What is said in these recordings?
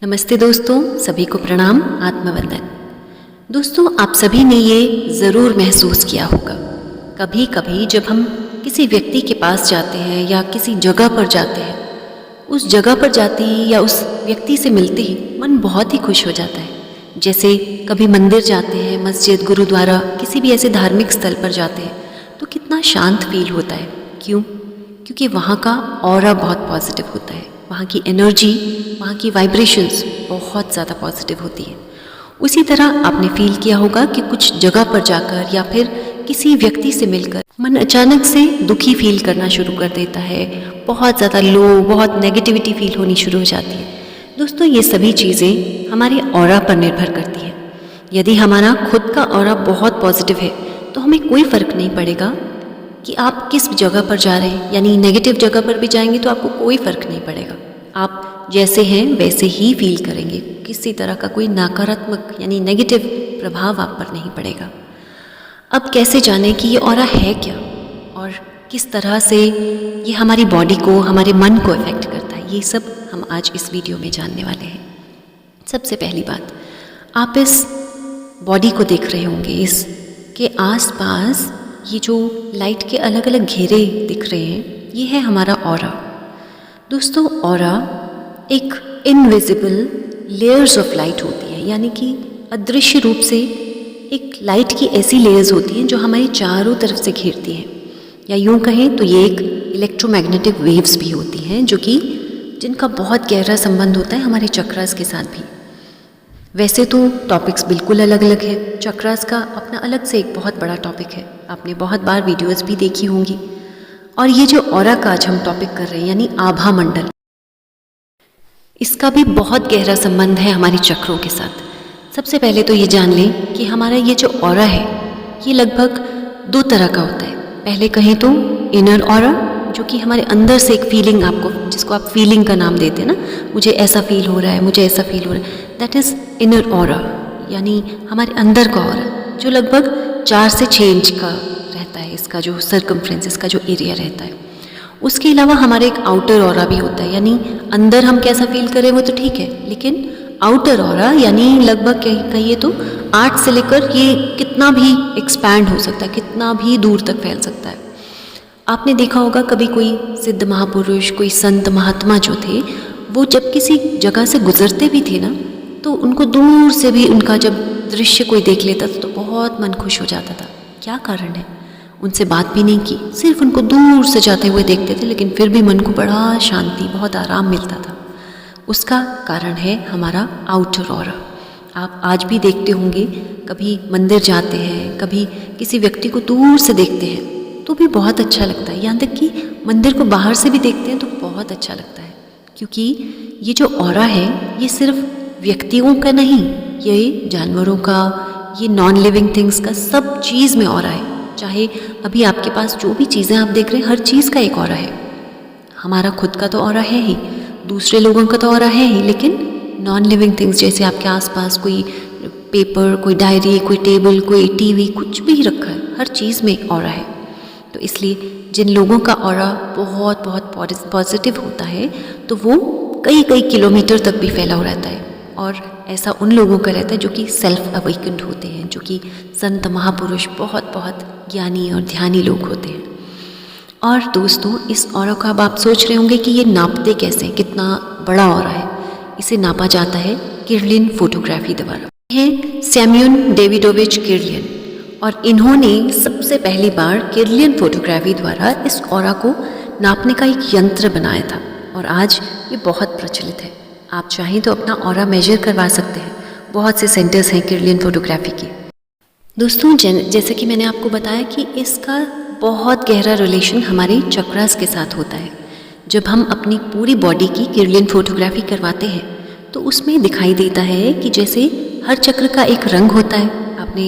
नमस्ते दोस्तों, सभी को प्रणाम, आत्मवंदन। दोस्तों, आप सभी ने ये ज़रूर महसूस किया होगा, कभी कभी जब हम किसी व्यक्ति के पास जाते हैं या किसी जगह पर जाते हैं, उस जगह पर जाते ही या उस व्यक्ति से मिलते ही मन बहुत ही खुश हो जाता है। जैसे कभी मंदिर जाते हैं, मस्जिद, गुरुद्वारा, किसी भी ऐसे धार्मिक स्थल पर जाते हैं तो कितना शांत फील होता है। क्यों? क्योंकि वहाँ का ऑरा बहुत पॉजिटिव होता है, वहाँ की एनर्जी, वहाँ की वाइब्रेशंस बहुत ज़्यादा पॉजिटिव होती है। उसी तरह आपने फील किया होगा कि कुछ जगह पर जाकर या फिर किसी व्यक्ति से मिलकर मन अचानक से दुखी फील करना शुरू कर देता है, बहुत ज़्यादा लो, बहुत नेगेटिविटी फील होनी शुरू हो जाती है। दोस्तों, ये सभी चीज़ें हमारे ऑरा पर निर्भर करती है। यदि हमारा खुद का ऑरा बहुत पॉजिटिव है तो हमें कोई फ़र्क नहीं पड़ेगा कि आप किस जगह पर जा रहे हैं, यानी नेगेटिव जगह पर भी जाएंगे तो आपको कोई फ़र्क नहीं पड़ेगा। आप जैसे हैं वैसे ही फील करेंगे, किसी तरह का कोई नकारात्मक यानी नेगेटिव प्रभाव आप पर नहीं पड़ेगा। अब कैसे जानें कि ये ऑरा है क्या और किस तरह से ये हमारी बॉडी को, हमारे मन को इफ़ेक्ट करता है, ये सब हम आज इस वीडियो में जानने वाले हैं। सबसे पहली बात, आप इस बॉडी को देख रहे होंगे, इसके आसपास ये जो लाइट के अलग अलग घेरे दिख रहे हैं, ये है हमारा ऑरा। दोस्तों, ऑरा एक इनविजिबल लेयर्स ऑफ लाइट होती है, यानी कि अदृश्य रूप से एक लाइट की ऐसी लेयर्स होती हैं जो हमारी चारों तरफ से घेरती हैं, या यूँ कहें तो ये एक इलेक्ट्रोमैग्नेटिक वेव्स भी होती हैं जो कि जिनका बहुत गहरा संबंध होता है हमारे चक्रास के साथ भी। वैसे तो टॉपिक्स बिल्कुल अलग अलग है, चक्रास का अपना अलग से एक बहुत बड़ा टॉपिक है, आपने बहुत बार वीडियोस भी देखी होंगी। और ये जो ऑरा का आज हम टॉपिक कर रहे हैं यानी आभा मंडल, इसका भी बहुत गहरा संबंध है हमारे चक्रों के साथ। सबसे पहले तो ये जान लें कि हमारा ये जो ऑरा है ये लगभग दो तरह का होता है। पहले कहें तो इनर ऑरा, जो कि हमारे अंदर से एक फीलिंग, आपको जिसको आप फीलिंग का नाम देते हैं ना, मुझे ऐसा फील हो रहा है, मुझे ऐसा फील हो रहा है, दैट इज़ इनर ऑरा, यानी हमारे अंदर का ऑरा, जो लगभग 4 से 6 इंच का रहता है, इसका जो सर्कमफ्रेंस, इसका जो एरिया रहता है। उसके अलावा हमारे एक आउटर ऑरा भी होता है, यानी अंदर हम कैसा फील करें वो तो ठीक है, लेकिन आउटर ऑरा यानी लगभग कहिए तो 8 से लेकर ये कितना भी एक्सपैंड हो सकता है, कितना भी दूर तक फैल सकता है। आपने देखा होगा कभी कोई सिद्ध महापुरुष, कोई संत महात्मा जो थे, वो जब किसी जगह से गुजरते भी थे ना, तो उनको दूर से भी उनका जब दृश्य कोई देख लेता था तो बहुत मन खुश हो जाता था। क्या कारण है? उनसे बात भी नहीं की, सिर्फ उनको दूर से जाते हुए देखते थे, लेकिन फिर भी मन को बड़ा शांति, बहुत आराम मिलता था। उसका कारण है हमारा आउटर ऑरा। आप आज भी देखते होंगे, कभी मंदिर जाते हैं, कभी किसी व्यक्ति को दूर से देखते हैं तो भी बहुत अच्छा लगता है, यहाँ तक कि मंदिर को बाहर से भी देखते हैं तो बहुत अच्छा लगता है। क्योंकि ये जो ऑरा है ये सिर्फ व्यक्तियों का नहीं, ये जानवरों का, ये नॉन लिविंग थिंग्स का, सब चीज़ में ऑरा है। चाहे अभी आपके पास जो भी चीज़ें आप देख रहे हैं, हर चीज़ का एक ऑरा है। हमारा खुद का तो ऑरा है ही, दूसरे लोगों का तो ऑरा है ही, लेकिन नॉन लिविंग थिंग्स जैसे आपके आसपास कोई पेपर, कोई डायरी, कोई टेबल, कोई टीवी, कुछ भी रखा है, हर चीज़ में ऑरा है। तो इसलिए जिन लोगों का ऑरा बहुत बहुत पॉजिटिव होता है तो वो कई कई किलोमीटर तक भी फैला हुआ रहता है, और ऐसा उन लोगों का रहता है जो कि सेल्फ अवेकेंड होते हैं, जो कि संत महापुरुष, बहुत बहुत ज्ञानी और ध्यानी लोग होते हैं। और दोस्तों, इस ऑरा का अब आप सोच रहे होंगे कि ये नापते कैसे, कितना बड़ा ऑरा है। इसे नापा जाता है किर्लियन फोटोग्राफी द्वारा। है सैम्यूल डेविडोविच किर्लियन, और इन्होंने सबसे पहली बार किर्लियन फोटोग्राफी द्वारा इस ऑरा को नापने का एक यंत्र बनाया था, और आज ये बहुत प्रचलित है। आप चाहें तो अपना ऑरा मेजर करवा सकते हैं, बहुत से सेंटर्स हैं किर्लियन फोटोग्राफी के। दोस्तों, जैसे कि मैंने आपको बताया कि इसका बहुत गहरा रिलेशन हमारे चक्रास के साथ होता है। जब हम अपनी पूरी बॉडी की किर्लियन फोटोग्राफी करवाते हैं तो उसमें दिखाई देता है कि जैसे हर चक्र का एक रंग होता है। आपने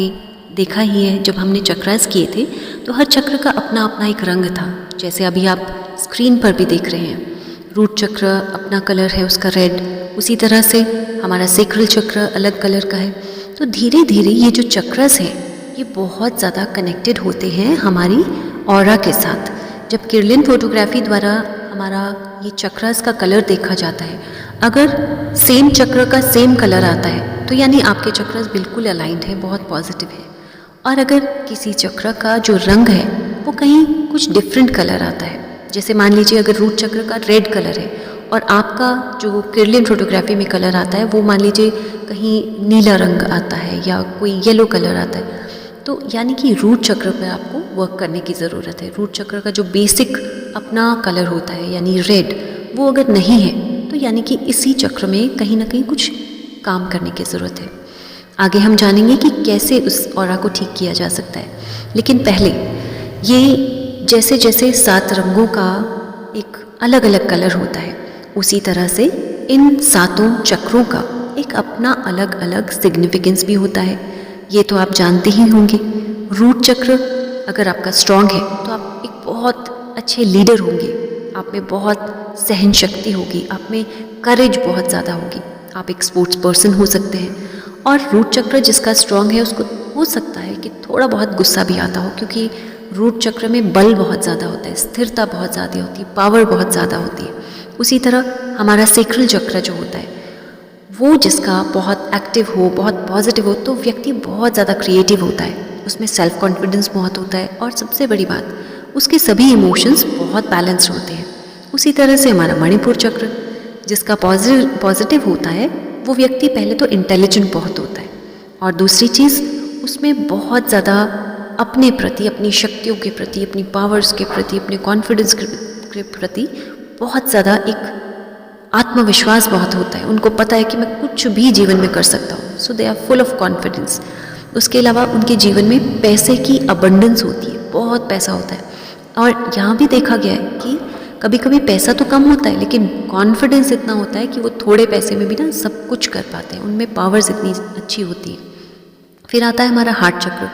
देखा ही है, जब हमने चक्रास किए थे तो हर चक्र का अपना अपना एक रंग था। जैसे अभी आप स्क्रीन पर भी देख रहे हैं, रूट चक्र अपना कलर है उसका रेड, उसी तरह से हमारा सेक्रल चक्र अलग कलर का है। तो धीरे धीरे ये जो चक्रास हैं ये बहुत ज़्यादा कनेक्टेड होते हैं हमारी ऑरा के साथ। जब किर्लियन फोटोग्राफी द्वारा हमारा ये चक्रास का कलर देखा जाता है, अगर सेम चक्र का सेम कलर आता है तो यानी आपके चक्र बिल्कुल अलाइंड है, बहुत पॉजिटिव है। और अगर किसी चक्र का जो रंग है वो कहीं कुछ डिफरेंट कलर आता है, जैसे मान लीजिए अगर रूट चक्र का रेड कलर है और आपका जो किरलियन फोटोग्राफी में कलर आता है वो मान लीजिए कहीं नीला रंग आता है या कोई येलो कलर आता है, तो यानी कि रूट चक्र पर आपको वर्क करने की ज़रूरत है। रूट चक्र का जो बेसिक अपना कलर होता है यानी रेड, वो अगर नहीं है तो यानी कि इसी चक्र में कहीं ना कहीं कुछ काम करने की ज़रूरत है। आगे हम जानेंगे कि कैसे उस ऑरा को ठीक किया जा सकता है, लेकिन पहले ये जैसे जैसे 7 रंगों का एक अलग अलग कलर होता है, उसी तरह से इन 7 चक्रों का एक अपना अलग अलग सिग्निफिकेंस भी होता है। ये तो आप जानते ही होंगे। रूट चक्र अगर आपका स्ट्रांग है तो आप एक बहुत अच्छे लीडर होंगे, आप में बहुत सहन शक्ति होगी, आप में करेज बहुत ज़्यादा होगी, आप एक स्पोर्ट्स पर्सन हो सकते हैं। और रूट चक्र जिसका स्ट्रांग है उसको हो सकता है कि थोड़ा बहुत गुस्सा भी आता हो, क्योंकि रूट चक्र में बल बहुत ज़्यादा होता है, स्थिरता बहुत ज़्यादा होती है, पावर बहुत ज़्यादा होती है। उसी तरह हमारा सेक्रल चक्र जो होता है वो जिसका बहुत एक्टिव हो, बहुत पॉजिटिव हो, तो व्यक्ति बहुत ज़्यादा क्रिएटिव होता है, उसमें सेल्फ कॉन्फिडेंस बहुत होता है और सबसे बड़ी बात उसके सभी इमोशंस बहुत बैलेंस्ड होते हैं। उसी तरह से हमारा मणिपुर चक्र जिसका पॉजिटिव होता है वो व्यक्ति पहले तो इंटेलिजेंट बहुत होता है और दूसरी चीज़ उसमें बहुत ज़्यादा अपने प्रति, अपनी शक्तियों के प्रति, अपनी पावर्स के प्रति, अपने कॉन्फिडेंस के प्रति बहुत ज़्यादा एक आत्मविश्वास बहुत होता है। उनको पता है कि मैं कुछ भी जीवन में कर सकता हूँ, so they are full of confidence. उसके अलावा उनके जीवन में पैसे की अबंडेंस होती है, बहुत पैसा होता है। और यहाँ भी देखा गया है कि कभी कभी पैसा तो कम होता है लेकिन कॉन्फिडेंस इतना होता है कि वो थोड़े पैसे में भी ना सब कुछ कर पाते हैं, उनमें पावर्स इतनी अच्छी होती है। फिर आता है हमारा हार्ट चक्र।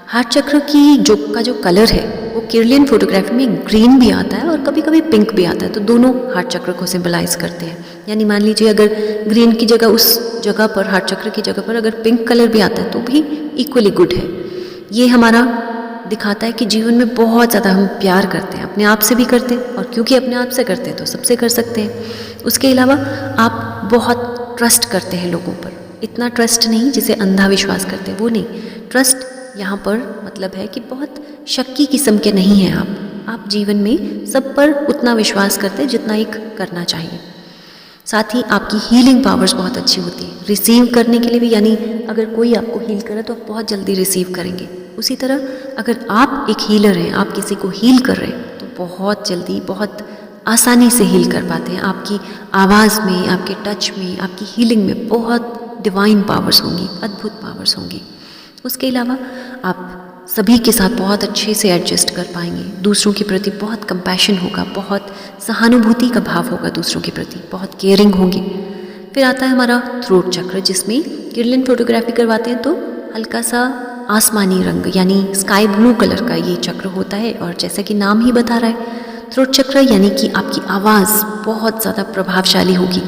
हार्ट चक्र की जो कलर है वो किरलियन फोटोग्राफी में ग्रीन भी आता है और कभी कभी पिंक भी आता है, तो दोनों हार्ट चक्र को सिंबलाइज करते हैं। यानी मान लीजिए अगर ग्रीन की जगह उस जगह पर, हार्ट चक्र की जगह पर अगर पिंक कलर भी आता है तो भी इक्वली गुड है। ये हमारा दिखाता है कि जीवन में बहुत ज़्यादा हम प्यार करते हैं, अपने आप से भी करते हैं और क्योंकि अपने आप से करते हैं तो सबसे कर सकते हैं। उसके अलावा आप बहुत ट्रस्ट करते हैं लोगों पर, इतना ट्रस्ट नहीं जिसे अंधा विश्वास करते हैं वो नहीं, ट्रस्ट यहाँ पर मतलब है कि बहुत शक्की किस्म के नहीं हैं आप जीवन में सब पर उतना विश्वास करते हैं जितना एक करना चाहिए। साथ ही आपकी हीलिंग पावर्स बहुत अच्छी होती है, रिसीव करने के लिए भी, यानी अगर कोई आपको हील करे तो आप बहुत जल्दी रिसीव करेंगे। उसी तरह अगर आप एक हीलर हैं, आप किसी को हील कर रहे हैं तो बहुत जल्दी, बहुत आसानी से हील कर पाते हैं। आपकी आवाज़ में, आपके टच में, आपकी हीलिंग में बहुत डिवाइन पावर्स होंगी, अद्भुत पावर्स होंगी। उसके अलावा आप सभी के साथ बहुत अच्छे से एडजस्ट कर पाएंगे, दूसरों के प्रति बहुत कंपैशन होगा, बहुत सहानुभूति का भाव होगा दूसरों के प्रति, बहुत केयरिंग होंगे। फिर आता है हमारा थ्रोट चक्र जिसमें किरलियन फोटोग्राफी करवाते हैं तो हल्का सा आसमानी रंग यानी स्काई ब्लू कलर का ये चक्र होता है और जैसा कि नाम ही बता रहा है थ्रोट चक्र यानी कि आपकी आवाज़ बहुत ज़्यादा प्रभावशाली होगी।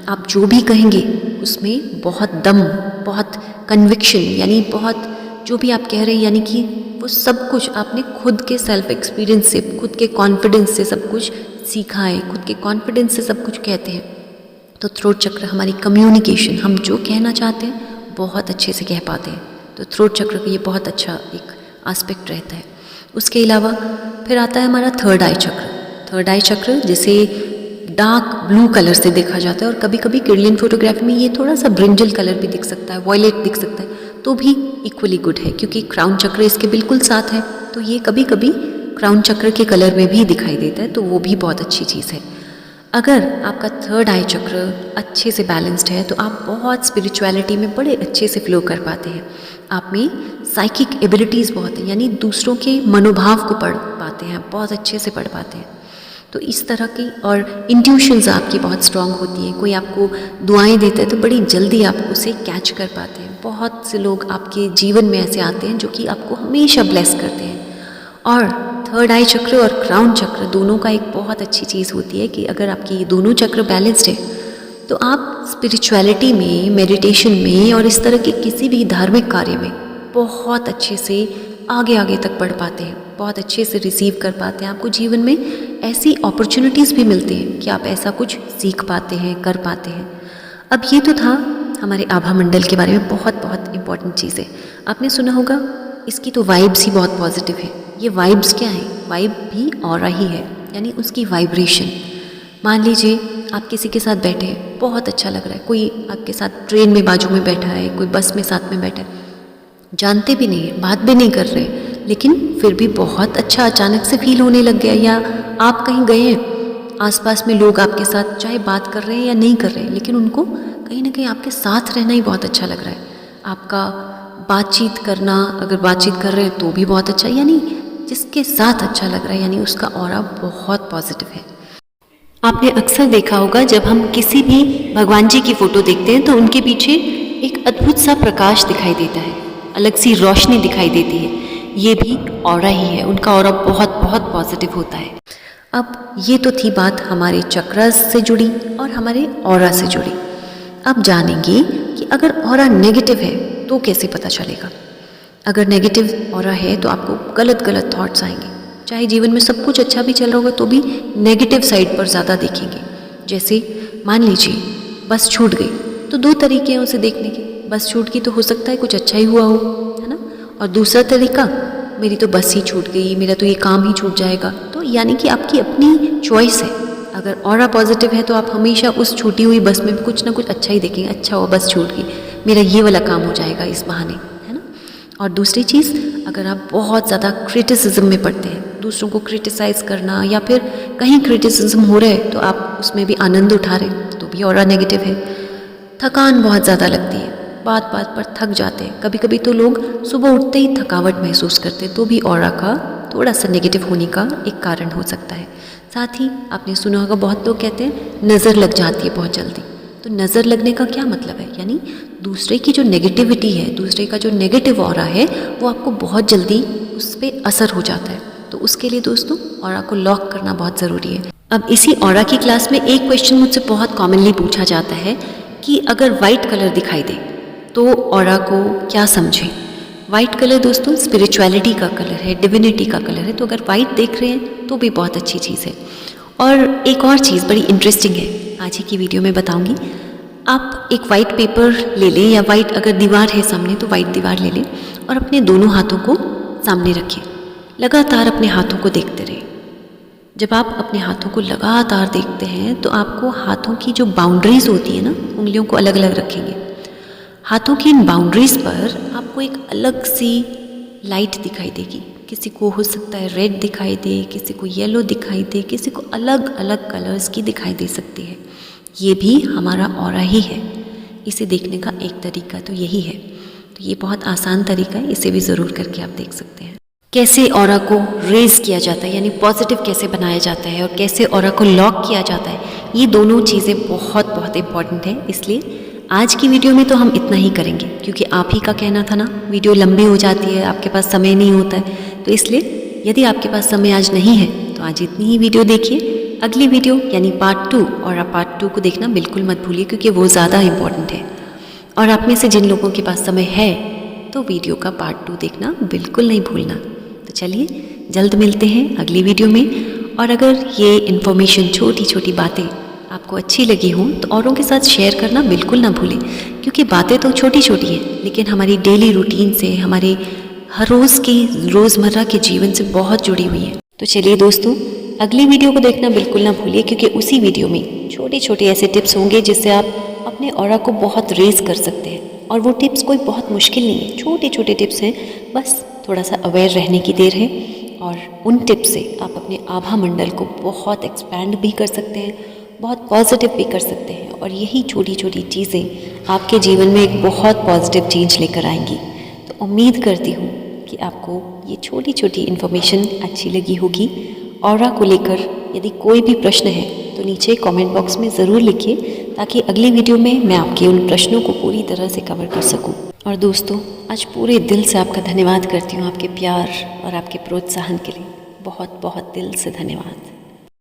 आप जो भी कहेंगे उसमें बहुत दम, बहुत कन्विक्शन, यानी बहुत जो भी आप कह रहे हैं यानी कि वो सब कुछ आपने खुद के सेल्फ एक्सपीरियंस से, खुद के कॉन्फिडेंस से सब कुछ सीखा है, खुद के कॉन्फिडेंस से सब कुछ कहते हैं। तो थ्रोट चक्र हमारी कम्युनिकेशन, हम जो कहना चाहते हैं बहुत अच्छे से कह पाते हैं, तो थ्रोट चक्र का ये बहुत अच्छा एक एस्पेक्ट रहता है। उसके अलावा फिर आता है हमारा थर्ड आई चक्र। थर्ड आई चक्र जिसे डार्क ब्लू कलर से देखा जाता है और कभी कभी किरलियन फोटोग्राफी में ये थोड़ा सा ब्रिंजल कलर भी दिख सकता है, वॉयलेट दिख सकता है, तो भी इक्वली गुड है क्योंकि क्राउन चक्र इसके बिल्कुल साथ है, तो ये कभी कभी क्राउन चक्र के कलर में भी दिखाई देता है, तो वो भी बहुत अच्छी चीज़ है। अगर आपका थर्ड आई चक्र अच्छे से बैलेंस्ड है तो आप बहुत स्पिरिचुअलिटी में बड़े अच्छे से फ्लो कर पाते हैं। आप में साइकिक एबिलिटीज़ बहुत हैं, यानी दूसरों के मनोभाव को पढ़ पाते हैं, बहुत अच्छे से पढ़ पाते हैं। तो इस तरह की और इंट्यूशंस आपकी बहुत स्ट्रांग होती हैं। कोई आपको दुआएं देता है तो बड़ी जल्दी आप उसे कैच कर पाते हैं। बहुत से लोग आपके जीवन में ऐसे आते हैं जो कि आपको हमेशा ब्लेस करते हैं। और थर्ड आई चक्र और क्राउन चक्र दोनों का एक बहुत अच्छी चीज़ होती है कि अगर आपके ये दोनों चक्र बैलेंस्ड है तो आप स्पिरिचुअलिटी में, मेडिटेशन में और इस तरह के किसी भी धार्मिक कार्य में बहुत अच्छे से आगे आगे तक बढ़ पाते हैं, बहुत अच्छे से रिसीव कर पाते हैं। आपको जीवन में ऐसी अपॉर्चुनिटीज़ भी मिलती हैं कि आप ऐसा कुछ सीख पाते हैं, कर पाते हैं। अब ये तो था हमारे आभा मंडल के बारे में, बहुत बहुत इम्पॉर्टेंट चीज़ है। आपने सुना होगा इसकी तो वाइब्स ही बहुत पॉजिटिव है। ये वाइब्स क्या है? वाइब भी ऑरा ही है, यानी उसकी वाइब्रेशन। मान लीजिए आप किसी के साथ बैठे हैं, बहुत अच्छा लग रहा है, कोई आपके साथ ट्रेन में बाजू में बैठा है, कोई बस में साथ में बैठा है, जानते भी नहीं है, बात भी नहीं कर रहे, लेकिन फिर भी बहुत अच्छा अचानक से फील होने लग गया। या आप कहीं गए हैं, आसपास में लोग आपके साथ चाहे बात कर रहे हैं या नहीं कर रहे हैं, लेकिन उनको कहीं ना कहीं आपके साथ रहना ही बहुत अच्छा लग रहा है। आपका बातचीत करना, अगर बातचीत कर रहे हैं तो भी बहुत अच्छा, यानी जिसके साथ अच्छा लग रहा है, यानी उसका ऑरा बहुत पॉजिटिव है। आपने अक्सर देखा होगा जब हम किसी भी भगवान जी की फ़ोटो देखते हैं तो उनके पीछे एक अद्भुत सा प्रकाश दिखाई देता है, अलग सी रोशनी दिखाई देती है। ये भी ऑरा ही है, उनका ऑरा बहुत बहुत पॉजिटिव होता है। अब ये तो थी बात हमारे चक्रास से जुड़ी और हमारे ऑरा से जुड़ी। अब जानेंगे कि अगर ऑरा नेगेटिव है तो कैसे पता चलेगा। अगर नेगेटिव ऑरा है तो आपको गलत गलत थॉट्स आएंगे, चाहे जीवन में सब कुछ अच्छा भी चल रहा होगा तो भी नेगेटिव साइड पर ज़्यादा देखेंगे। जैसे मान लीजिए बस छूट गई, तो दो तरीके हैं उसे देखने के। बस छूट गई तो हो सकता है कुछ अच्छा ही हुआ हो, है ना। और दूसरा तरीका, मेरी तो बस ही छूट गई, मेरा तो ये काम ही छूट जाएगा। तो यानी कि आपकी अपनी चॉइस है। अगर ऑरा पॉजिटिव है तो आप हमेशा उस छूटी हुई बस में कुछ ना कुछ अच्छा ही देखेंगे, अच्छा हुआ बस छूट गई, मेरा ये वाला काम हो जाएगा इस बहाने, है ना। और दूसरी चीज़, अगर आप बहुत ज़्यादा क्रिटिसिज्म में पड़ते हैं, दूसरों को क्रिटिसाइज़ करना या फिर कहीं क्रिटिसिज्म हो रहा है तो आप उसमें भी आनंद उठा रहे हैं, तो भी ऑरा नेगेटिव है। थकान बहुत ज़्यादा लगती है, बात बात पर थक जाते हैं, कभी कभी तो लोग सुबह उठते ही थकावट महसूस करते हैं, तो भी ऑरा का थोड़ा सा नेगेटिव होने का एक कारण हो सकता है। साथ ही आपने सुना होगा बहुत लोग कहते हैं नज़र लग जाती है बहुत जल्दी। तो नज़र लगने का क्या मतलब है? यानी दूसरे की जो नेगेटिविटी है, दूसरे का जो नेगेटिव ऑरा है, वो आपको बहुत जल्दी उस पर असर हो जाता है। तो उसके लिए दोस्तों ऑरा को लॉक करना बहुत ज़रूरी है। अब इसी ऑरा की क्लास में एक क्वेश्चन मुझसे बहुत कॉमनली पूछा जाता है कि अगर वाइट कलर दिखाई दे तो ऑरा को क्या समझें। वाइट कलर दोस्तों स्पिरिचुअलिटी का कलर है, डिविनिटी का कलर है, तो अगर वाइट देख रहे हैं तो भी बहुत अच्छी चीज़ है। और एक और चीज़ बड़ी इंटरेस्टिंग है, आज ही की वीडियो में बताऊंगी। आप एक वाइट पेपर ले लें या वाइट अगर दीवार है सामने तो वाइट दीवार ले लें और अपने दोनों हाथों को सामने रखें। लगातार अपने हाथों को देखते रहें। जब आप अपने हाथों को लगातार देखते हैं तो आपको हाथों की जो बाउंड्रीज होती है ना, उंगलियों को अलग अलग रखेंगे। हाथों की इन बाउंड्रीज पर आपको एक अलग सी लाइट दिखाई देगी। किसी को हो सकता है रेड दिखाई दे, किसी को येलो दिखाई दे, किसी को अलग अलग कलर्स की दिखाई दे सकती है। ये भी हमारा ऑरा ही है। इसे देखने का एक तरीका तो यही है। तो ये बहुत आसान तरीका है, इसे भी ज़रूर करके आप देख सकते हैं। कैसे ऑरा को रेज किया जाता है, यानी पॉजिटिव कैसे बनाया जाता है, और कैसे ऑरा को लॉक किया जाता है, ये दोनों चीज़ें बहुत बहुत इम्पॉर्टेंट है। इसलिए आज की वीडियो में तो हम इतना ही करेंगे, क्योंकि आप ही का कहना था ना, वीडियो लंबी हो जाती है, आपके पास समय नहीं होता है। तो इसलिए यदि आपके पास समय आज नहीं है तो आज इतनी ही वीडियो देखिए। अगली वीडियो यानी पार्ट 2 और पार्ट 2 को देखना बिल्कुल मत भूलिए, क्योंकि वो ज़्यादा इम्पॉर्टेंट है। और आप में से जिन लोगों के पास समय है तो वीडियो का पार्ट 2 देखना बिल्कुल नहीं भूलना। तो चलिए जल्द मिलते हैं अगली वीडियो में। और अगर ये इन्फॉर्मेशन, छोटी छोटी बातें आपको अच्छी लगी हों तो औरों के साथ शेयर करना बिल्कुल ना भूलें, क्योंकि बातें तो छोटी छोटी हैं लेकिन हमारी डेली रूटीन से, हमारे हर रोज़ की रोज़मर्रा के जीवन से बहुत जुड़ी हुई है। तो चलिए दोस्तों, अगली वीडियो को देखना बिल्कुल ना भूलिए, क्योंकि उसी वीडियो में छोटे छोटे ऐसे टिप्स होंगे जिससे आप अपने ऑरा को बहुत रेज कर सकते हैं। और वो टिप्स कोई बहुत मुश्किल नहीं है, छोटे छोटे टिप्स हैं, बस थोड़ा सा अवेयर रहने की देर है। और उन टिप्स से आप अपने आभा मंडल को बहुत एक्सपैंड भी कर सकते हैं, बहुत पॉजिटिव भी कर सकते हैं। और यही छोटी छोटी चीज़ें आपके जीवन में एक बहुत पॉजिटिव चेंज लेकर आएंगी। तो उम्मीद करती हूँ कि आपको ये छोटी छोटी इन्फॉर्मेशन अच्छी लगी होगी। ऑरा को लेकर यदि कोई भी प्रश्न है तो नीचे कमेंट बॉक्स में ज़रूर लिखिए, ताकि अगली वीडियो में मैं आपके उन प्रश्नों को पूरी तरह से कवर कर सकूं। और दोस्तों, आज पूरे दिल से आपका धन्यवाद करती हूँ, आपके प्यार और आपके प्रोत्साहन के लिए बहुत बहुत दिल से धन्यवाद।